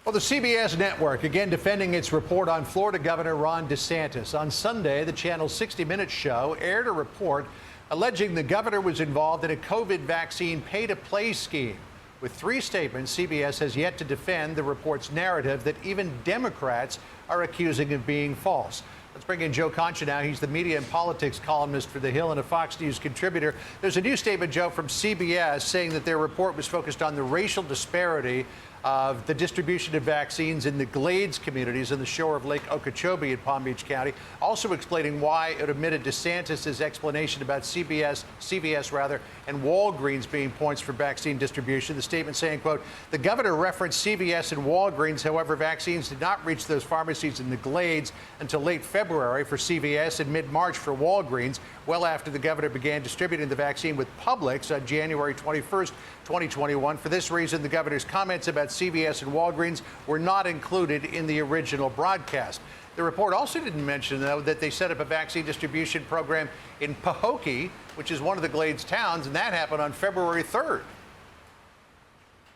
Well, the CBS network again defending its report on Florida Governor Ron DeSantis. On Sunday, the channel's 60 Minutes show aired a report alleging the governor was involved in a COVID vaccine pay-to-play scheme. With three statements, CBS has yet to defend the report's narrative that even Democrats are accusing of being false. Let's bring in Joe Concha now. He's the media and politics columnist for The Hill and a Fox News contributor. There's a new statement, Joe, from CBS saying that their report was focused on the racial disparity of the distribution of vaccines in the Glades communities in the shore of Lake Okeechobee in Palm Beach County, also explaining why it omitted DeSantis' explanation about CVS and Walgreens being points for vaccine distribution. The statement saying, quote, the governor referenced CVS and Walgreens. However, vaccines did not reach those pharmacies in the Glades until late February for CVS and mid-March for Walgreens, well after the governor began distributing the vaccine with Publix on January 21st, 2021. For this reason, the governor's comments about CVS and Walgreens were not included in the original broadcast. The report also didn't mention, though, that they set up a vaccine distribution program in Pahokee, which is one of the Glades towns, and that happened on February 3rd.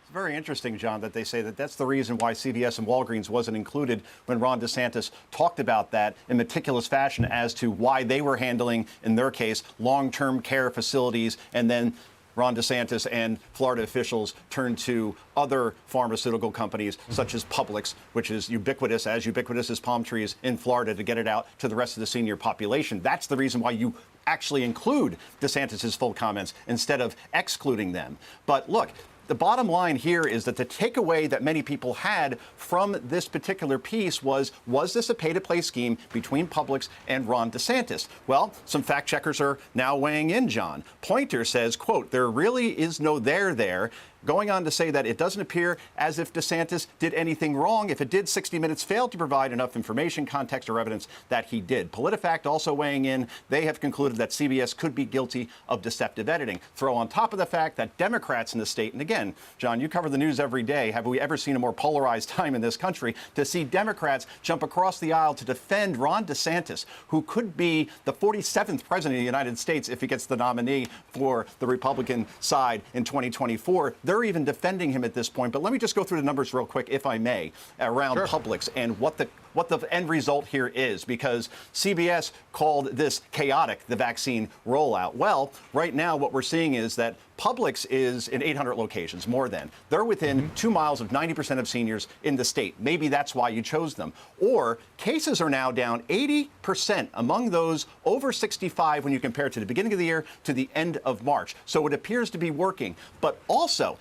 It's very interesting, John, that they say that that's the reason why CVS and Walgreens wasn't included when Ron DeSantis talked about that in meticulous fashion as to why they were handling, in their case, long-term care facilities, and then Ron DeSantis and Florida officials turned to other pharmaceutical companies such as Publix, which is ubiquitous as palm trees in Florida, to get it out to the rest of the senior population. That's the reason why you actually include DeSantis' full comments instead of excluding them. But look, the bottom line here is that the takeaway that many people had from this particular piece was this a pay-to-play scheme between Publix and Ron DeSantis? Well, some fact checkers are now weighing in, John. Pointer says, quote, there really is no there, going on to say that it doesn't appear as if DeSantis did anything wrong. If it did, 60 Minutes failed to provide enough information, context, or evidence that he did. PolitiFact also weighing in. They have concluded that CBS could be guilty of deceptive editing. Throw on top of the fact that Democrats in the state, and again, John, you cover the news every day. Have we ever seen a more polarized time in this country to see Democrats jump across the aisle to defend Ron DeSantis, who could be the 47th president of the United States if he gets the nominee for the Republican side in 2024. They're even defending him at this point. But let me just go through the numbers real quick, if I may, around Publix and what the end result here is, because CBS called this chaotic, the vaccine rollout. Well, right now what we're seeing is that Publix is in 800 locations, more than. They're within 2 miles of 90% of seniors in the state. Maybe that's why you chose them. Or cases are now down 80% among those over 65 when you compare it to the beginning of the year to the end of March. So it appears to be working. But also,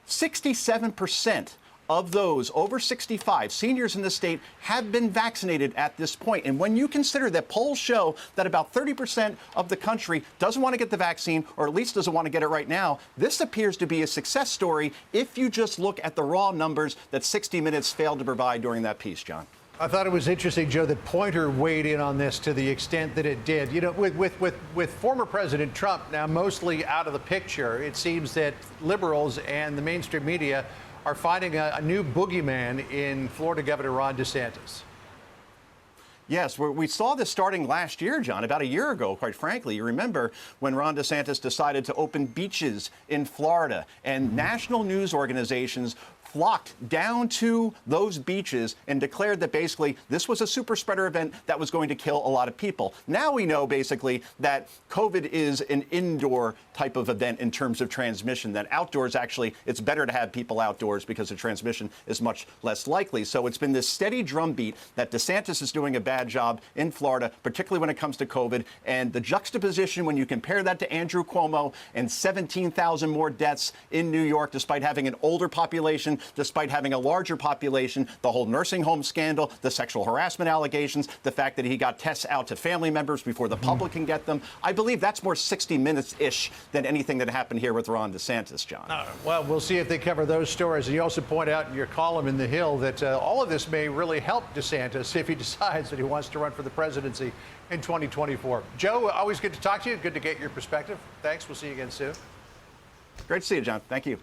67% of those over 65 seniors in the state have been vaccinated at this point. And when you consider that polls show that about 30% of the country doesn't want to get the vaccine, or at least doesn't want to get it right now, this appears to be a success story if you just look at the raw numbers that 60 Minutes failed to provide during that piece, John. I thought it was interesting, Joe, that Pointer weighed in on this to the extent that it did. You know, with former President Trump now mostly out of the picture, it seems that liberals and the mainstream media are finding a new boogeyman in Florida Governor Ron DeSantis. Yes, we saw this starting last year, John, about a year ago, quite frankly. You remember when Ron DeSantis decided to open beaches in Florida, and national news organizations flocked down to those beaches and declared that basically this was a super spreader event that was going to kill a lot of people. Now we know basically that COVID is an indoor type of event in terms of transmission, that outdoors actually it's better to have people outdoors because the transmission is much less likely. So it's been this steady drumbeat that DeSantis is doing a bad job in Florida, particularly when it comes to COVID. And the juxtaposition when you compare that to Andrew Cuomo and 17,000 more deaths in New York, despite having an older population, despite having a larger population, the whole nursing home scandal, the sexual harassment allegations, the fact that he got tests out to family members before the public can get them. I believe that's more 60 Minutes-ish than anything that happened here with Ron DeSantis, John. Well, we'll see if they cover those stories. And you also point out in your column in The Hill that all of this may really help DeSantis if he decides that he wants to run for the presidency in 2024. Joe, always good to talk to you. Good to get your perspective. Thanks. We'll see you again soon. Great to see you, John. Thank you.